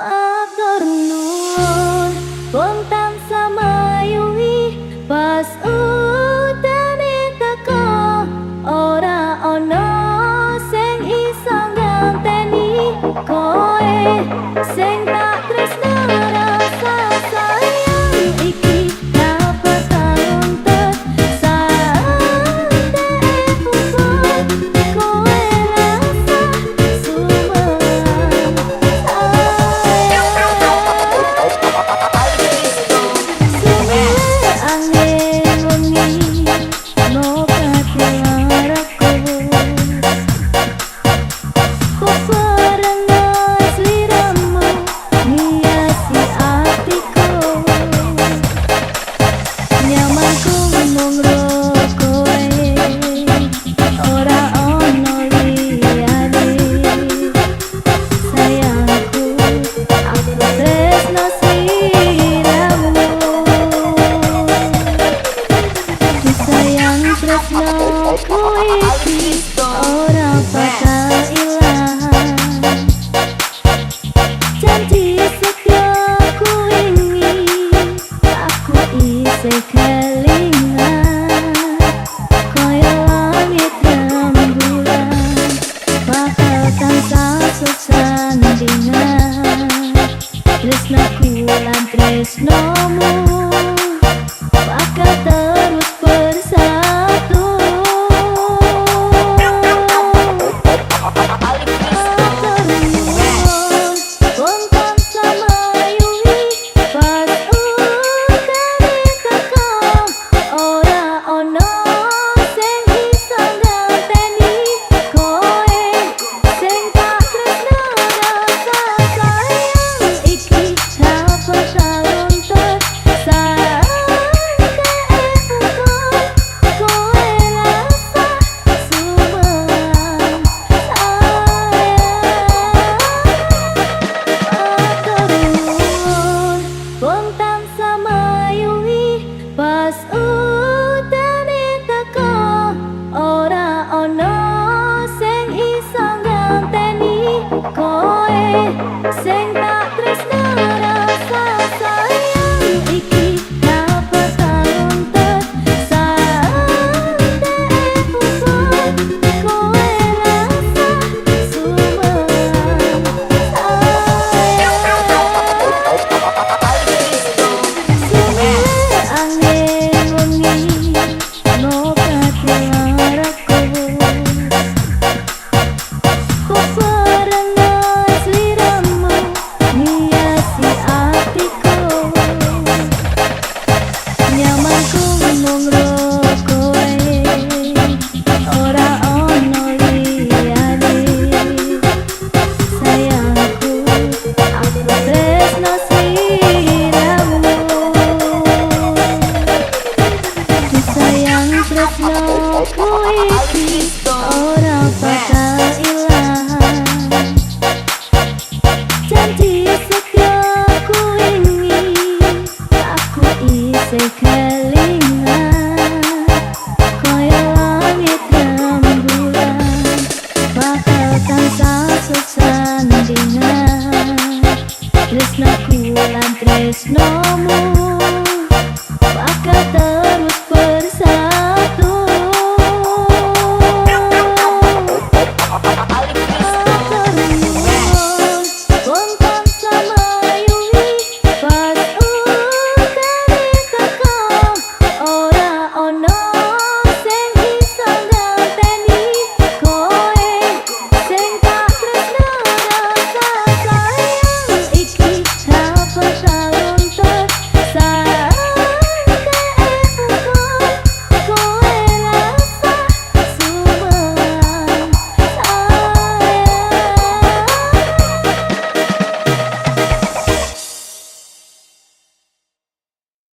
Matur nuwun wong tansah mayuhi pas udane teko ora ana sing iso ngenteni koe sing tak tresno rasa sayang iki dapat tantet sate puput koe rasa sumelang ora bakal ilang janji setiaku ini aku isih kelingan koyo langit rembulan bakal tansah sesandingan tresnaku lan tresnomu bakal terus bersatu. Pas udane teko ora ana sing iso ngenteni koe sing tak tresno rasa sayang iki dapat tantet sate puput koe rasa sumelang ora bakal ilang janji setiaku ini aku isih kelingan koyo langit rembulan bakal tansah sesandingan tresnaku lan tresnomu